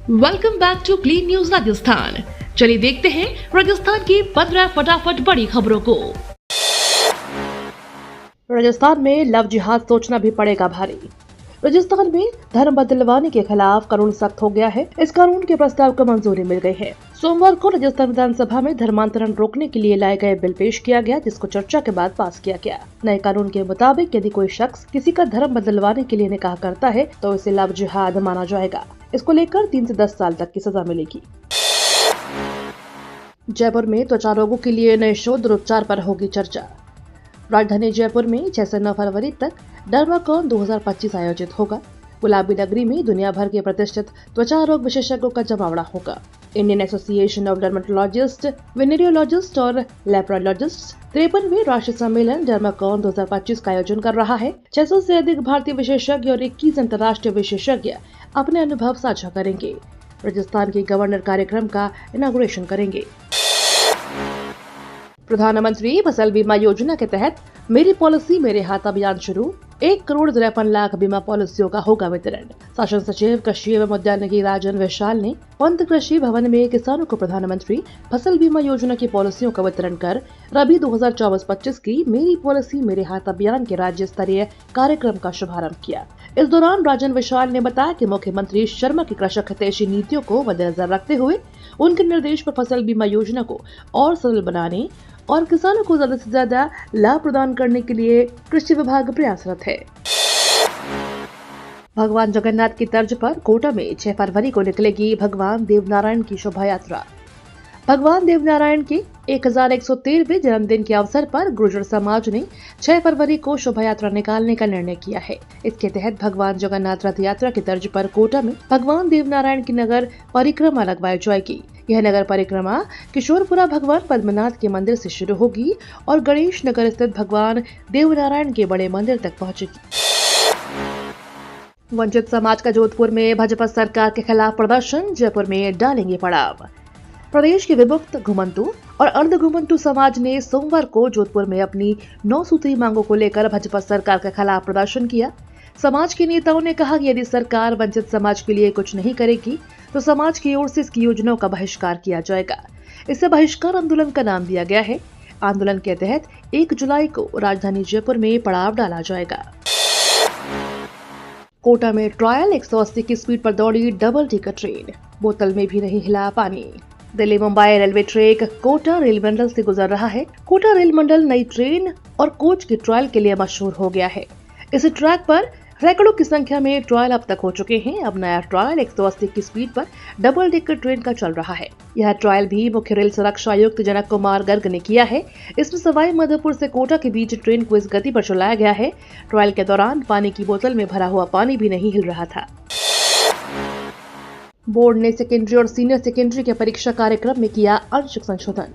Welcome back to clean news Rajasthan. चलिए देखते हैं राजस्थान की 15 फटाफट बड़ी खबरों को। राजस्थान में लव जिहाद सोचना भी पड़ेगा भारी। राजस्थान में धर्म बदलवाने के खिलाफ कानून सख्त हो गया है। इस कानून के प्रस्ताव को मंजूरी मिल गई है। सोमवार को राजस्थान विधानसभा में धर्मांतरण रोकने के लिए लाए गए बिल पेश किया गया, जिसको चर्चा के बाद पास किया गया। नए कानून के मुताबिक यदि कोई शख्स किसी का धर्म बदलवाने के लिए निकाह करता है तो इसे लव जिहाद माना जाएगा। इसको लेकर 3 से 10 साल तक की सजा मिलेगी। जयपुर में त्वचा रोगों के लिए नए शोध और उपचार पर होगी चर्चा। राजधानी जयपुर में 6 से 9 फरवरी तक डर्माकॉन 2025 आयोजित होगा। गुलाबी नगरी में दुनिया भर के प्रतिष्ठित त्वचा रोग विशेषज्ञों का जमावड़ा होगा। इंडियन एसोसिएशन ऑफ डर्मेटोलॉजिस्ट, वेनेरियोलॉजिस्ट और लेप्रोलॉजिस्ट 53वें राष्ट्रीय सम्मेलन डर्माकॉन 2025 का आयोजन कर रहा है। 600 से अधिक भारतीय विशेषज्ञ और 21 अंतर्राष्ट्रीय विशेषज्ञ अपने अनुभव साझा करेंगे। राजस्थान के गवर्नर कार्यक्रम का इनॉग्रेशन करेंगे। प्रधानमंत्री फसल बीमा योजना के तहत मेरी पॉलिसी मेरे हाथ अभियान शुरू। 1,53,00,000 बीमा पॉलिसियों का होगा वितरण। शासन सचिव कृषि एवं उद्यानिकी राजन विशाल ने पंत कृषि भवन में किसानों को प्रधानमंत्री फसल बीमा योजना की पॉलिसियों का वितरण कर रबी 2024-25 की मेरी पॉलिसी मेरे हाथ अभियान के राज्य स्तरीय कार्यक्रम का शुभारंभ किया। इस दौरान राजन विशाल ने बताया कि मुख्यमंत्री शर्मा की कृषक हितैषी नीतियों को मद्देनजर रखते हुए उनके निर्देश पर फसल बीमा योजना को और सरल बनाने और किसानों को ज्यादा से ज्यादा लाभ प्रदान करने के लिए कृषि विभाग प्रयासरत है। भगवान जगन्नाथ की तर्ज पर कोटा में 6 फरवरी को निकलेगी भगवान देवनारायण की शोभा यात्रा। भगवान देवनारायण के 1113वें जन्मदिन के अवसर पर गुर्जर समाज ने 6 फरवरी को शोभा यात्रा निकालने का निर्णय किया है। इसके तहत भगवान जगन्नाथ रथ यात्रा की तर्ज पर कोटा में भगवान देवनारायण की नगर परिक्रमा लगवाई जाएगी। यह नगर परिक्रमा किशोरपुरा भगवान पद्मनाथ के मंदिर से शुरू होगी और गणेश नगर स्थित भगवान देवनारायण के बड़े मंदिर तक पहुंचेगी। वंचित समाज का जोधपुर में भाजपा सरकार के खिलाफ प्रदर्शन, जयपुर में डालेंगे पड़ाव। प्रदेश के विमुक्त, घुमंतु और अर्ध घुमंतु समाज ने सोमवार को जोधपुर में अपनी 9 सूत्री मांगों को लेकर भाजपा सरकार के खिलाफ प्रदर्शन किया। समाज के नेताओं ने कहा कि यदि सरकार वंचित समाज के लिए कुछ नहीं करेगी तो समाज की ओर से इसकी योजनाओं का बहिष्कार किया जाएगा। इसे बहिष्कार आंदोलन का नाम दिया गया है। आंदोलन के तहत 1 जुलाई को राजधानी जयपुर में पड़ाव डाला जाएगा। कोटा में ट्रायल 180 की स्पीड पर दौड़ी डबल डेकर ट्रेन, बोतल में भी नहीं हिला पानी। Delhi Mumbai railway track Kota rail मंडल से गुजर रहा है। कोटा रेल मंडल नई ट्रेन और कोच की ट्रायल के लिए मशहूर हो गया है। इस ट्रैक पर सैकड़ों की संख्या में ट्रायल अब तक हो चुके हैं। अब नया ट्रायल 180 की स्पीड पर डबल डेकर ट्रेन का चल रहा है। यह ट्रायल भी मुख्य रेल सुरक्षा आयुक्त जनक कुमार गर्ग ने किया है। इसमें सवाई माधोपुर से कोटा के बीच ट्रेन को इस गति पर चलाया गया है। ट्रायल के दौरान पानी की बोतल में भरा हुआ पानी भी नहीं हिल रहा था। बोर्ड ने सेकेंडरी और सीनियर सेकेंडरी के परीक्षा कार्यक्रम में किया आंशिक संशोधन।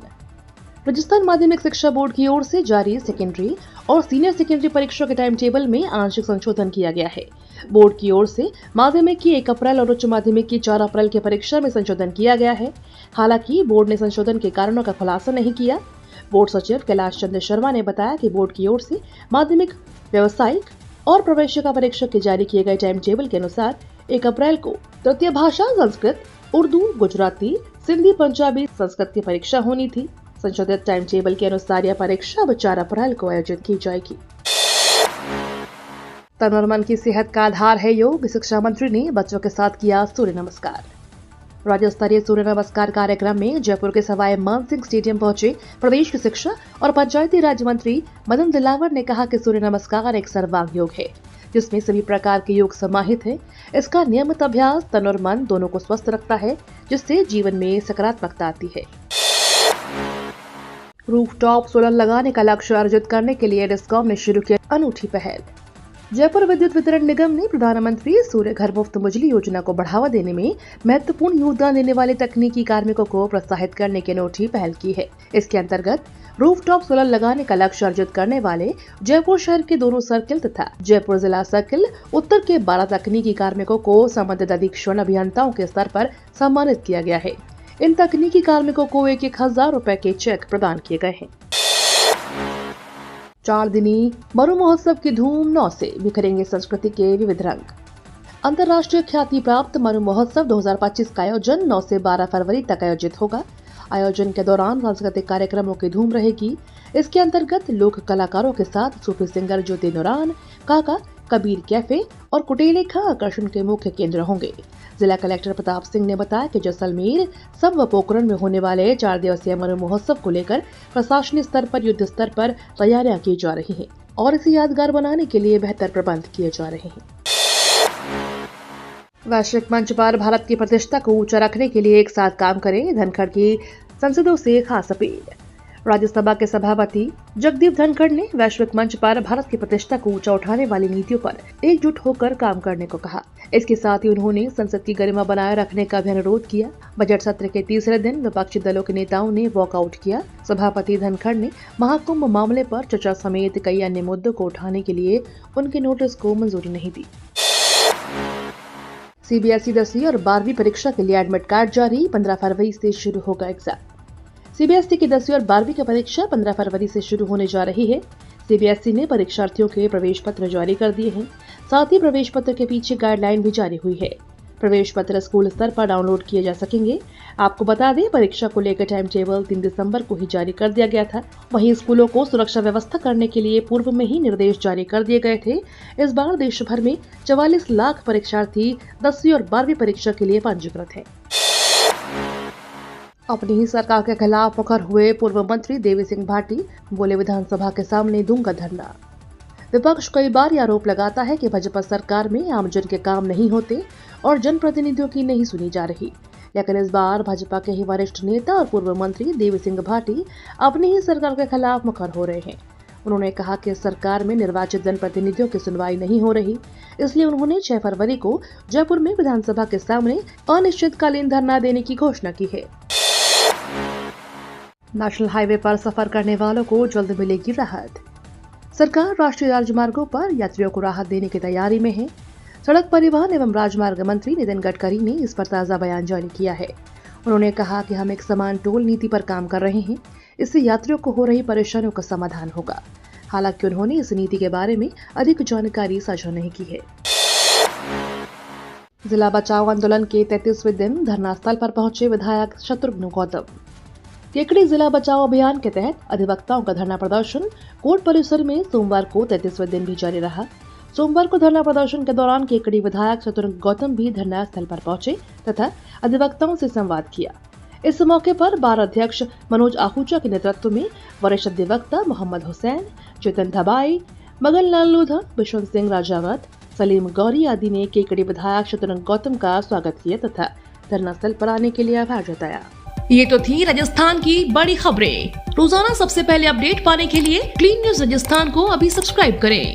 राजस्थान माध्यमिक शिक्षा बोर्ड की ओर से जारी सेकेंडरी और सीनियर सेकेंडरी परीक्षा के टाइम टेबल में आंशिक संशोधन किया गया है। बोर्ड की ओर से माध्यमिक की 1 अप्रैल और उच्च माध्यमिक की 4 अप्रैल की परीक्षा में संशोधन किया गया है। हालांकि बोर्ड ने संशोधन के कारणों का खुलासा नहीं किया। बोर्ड सचिव कैलाश चंद्र शर्मा ने बताया कि बोर्ड की ओर से माध्यमिक, व्यावसायिक और प्रवेशिका परीक्षा के जारी किए गए टाइम टेबल के अनुसार 1 अप्रैल को तृतीय भाषा संस्कृत, उर्दू, गुजराती, सिंधी, पंजाबी, संस्कृत की परीक्षा होनी थी। संशोधित टाइम टेबल के अनुसार यह परीक्षा अब 4 अप्रैल को आयोजित की जाएगी। तन और मन की सेहत का आधार है योग। शिक्षा मंत्री ने बच्चों के साथ किया सूर्य नमस्कार। राज्य स्तरीय सूर्य नमस्कार कार्यक्रम में जयपुर के सवाई मानसिंह स्टेडियम पहुंचे प्रदेश के शिक्षा और पंचायती राज मंत्री मदन दिलावर ने कहा कि सूर्य नमस्कार एक सर्वांग योग है जिसमें सभी प्रकार के योग समाहित है। इसका नियमित अभ्यास तन और मन दोनों को स्वस्थ रखता है, जिससे जीवन में सकारात्मकता आती है। रूफटॉप सोलर लगाने का लक्ष्य अर्जित करने के लिए डिस्कॉम ने शुरू किया अनूठी पहल। जयपुर विद्युत वितरण निगम ने प्रधानमंत्री सूर्य घर मुफ्त बिजली योजना को बढ़ावा देने में महत्वपूर्ण योगदान देने वाले तकनीकी कार्मिकों को प्रोत्साहित करने की अनूठी पहल की है। इसके अंतर्गत रूफटॉप सोलर लगाने का लक्ष्य अर्जित करने वाले जयपुर शहर के दोनों सर्किल तथा जयपुर जिला सर्किल उत्तर के 12 तकनीकी कार्मिकों को संबंधित अधीक्षण अभियंताओं के स्तर पर सम्मानित किया गया है। इन तकनीकी कार्मिकों को 1,000 रुपए के चेक प्रदान किए गए हैं। 4 दिनी मरु महोत्सव की धूम 9 से बिखरेंगे संस्कृति के विविध रंग। अंतर्राष्ट्रीय ख्याति प्राप्त मनु महोत्सव 2025 का आयोजन 9 से 12 फरवरी तक आयोजित होगा। आयोजन के दौरान सांस्कृतिक कार्यक्रमों की धूम रहेगी। इसके अंतर्गत लोक कलाकारों के साथ सूफी सिंगर ज्योति नूरान, काका, कबीर कैफे और कुटेले खां आकर्षण के मुख्य केंद्र होंगे। जिला कलेक्टर प्रताप सिंह ने बताया कि जैसलमेर, सब व पोखरण में होने वाले 4 दिवसीय मनु महोत्सव को लेकर प्रशासनिक स्तर पर युद्ध स्तर पर तैयारियां की जा रही हैं और इसे यादगार बनाने के लिए बेहतर प्रबंध किए जा रहे हैं। वैश्विक मंच पर भारत की प्रतिष्ठा को ऊंचा रखने के लिए एक साथ काम करें, धनखड़ की सांसदों से खास अपील। राज्यसभा के सभापति जगदीप धनखड़ ने वैश्विक मंच पर भारत की प्रतिष्ठा को ऊंचा उठाने वाली नीतियों पर एकजुट होकर काम करने को कहा। इसके साथ ही उन्होंने संसद की गरिमा बनाए रखने का भी अनुरोध किया। बजट सत्र के तीसरे दिन विपक्षी दलों के नेताओं ने वॉकआउट किया। सभापति धनखड़ ने महाकुंभ मामले पर चर्चा समेत कई अन्य मुद्दों को उठाने के लिए उनके नोटिस को मंजूरी नहीं दी। सीबीएसई 10वीं और 12वीं परीक्षा के लिए एडमिट कार्ड जारी, 15 फरवरी से शुरू होगा एग्जाम। सीबीएसई की 10वीं और 12वीं की परीक्षा 15 फरवरी से शुरू होने जा रही है। सीबीएसई ने परीक्षार्थियों के प्रवेश पत्र जारी कर दिए हैं। साथ ही प्रवेश पत्र के पीछे गाइडलाइन भी जारी हुई है। प्रवेश पत्र स्कूल स्तर पर डाउनलोड किए जा सकेंगे। आपको बता दें, परीक्षा को लेकर टाइम टेबल 3 दिसंबर को ही जारी कर दिया गया था। वहीं स्कूलों को सुरक्षा व्यवस्था करने के लिए पूर्व में ही निर्देश जारी कर दिए गए थे। इस बार देश भर में 44 लाख परीक्षार्थी 10वीं और 12वीं परीक्षा के लिए पंजीकृत हैं। अपनी ही सरकार के खिलाफ मुखर हुए पूर्व मंत्री देवी सिंह भाटी बोले, विधानसभा के सामने दूंगा धरना। विपक्ष कई बार यह आरोप लगाता है कि भाजपा सरकार में आमजन के काम नहीं होते और जनप्रतिनिधियों की नहीं सुनी जा रही, लेकिन इस बार भाजपा के ही वरिष्ठ नेता और पूर्व मंत्री देवी सिंह भाटी अपनी ही सरकार के खिलाफ मुखर हो रहे हैं। उन्होंने कहा कि सरकार में निर्वाचित जनप्रतिनिधियों की सुनवाई नहीं हो रही, इसलिए उन्होंने 6 फरवरी को जयपुर में विधानसभा के सामने अनिश्चितकालीन धरना देने की घोषणा की है। नेशनल हाईवे पर सफर करने वालों को जल्द मिलेगी राहत। सरकार राष्ट्रीय राजमार्गों पर यात्रियों को राहत देने की तैयारी में है। सड़क परिवहन एवं राजमार्ग मंत्री नितिन गडकरी ने इस पर ताजा बयान जारी किया है। उन्होंने कहा कि हम एक समान टोल नीति पर काम कर रहे हैं, इससे यात्रियों को हो रही परेशानियों का समाधान होगा। हालांकि उन्होंने इस नीति के बारे में अधिक जानकारी साझा नहीं की है। जिला बचाओ आंदोलन के 33वें दिन धरना स्थल पर पहुंचे विधायक शत्रुघ्न गौतम। केकड़ी जिला बचाओ अभियान के तहत अधिवक्ताओं का धरना प्रदर्शन कोर्ट परिसर में सोमवार को 33वें दिन भी जारी रहा। सोमवार को धरना प्रदर्शन के दौरान केकड़ी विधायक शत्रुघ्न गौतम भी धरना स्थल पर पहुंचे तथा अधिवक्ताओं से संवाद किया। इस मौके पर बार अध्यक्ष मनोज आहूजा के नेतृत्व में वरिष्ठ अधिवक्ता मोहम्मद हुसैन, चेतन धबाई, मगन लाल लोधा, बिशुन सिंह राजावत, सलीम गौरी आदि ने केकड़ी विधायक शत्रुघ्न गौतम का स्वागत किया तथा धरना स्थल पर आने के लिए आभार जताया। ये तो थी राजस्थान की बड़ी खबरें। रोजाना सबसे पहले अपडेट पाने के लिए क्लीन न्यूज राजस्थान को अभी सब्सक्राइब करें।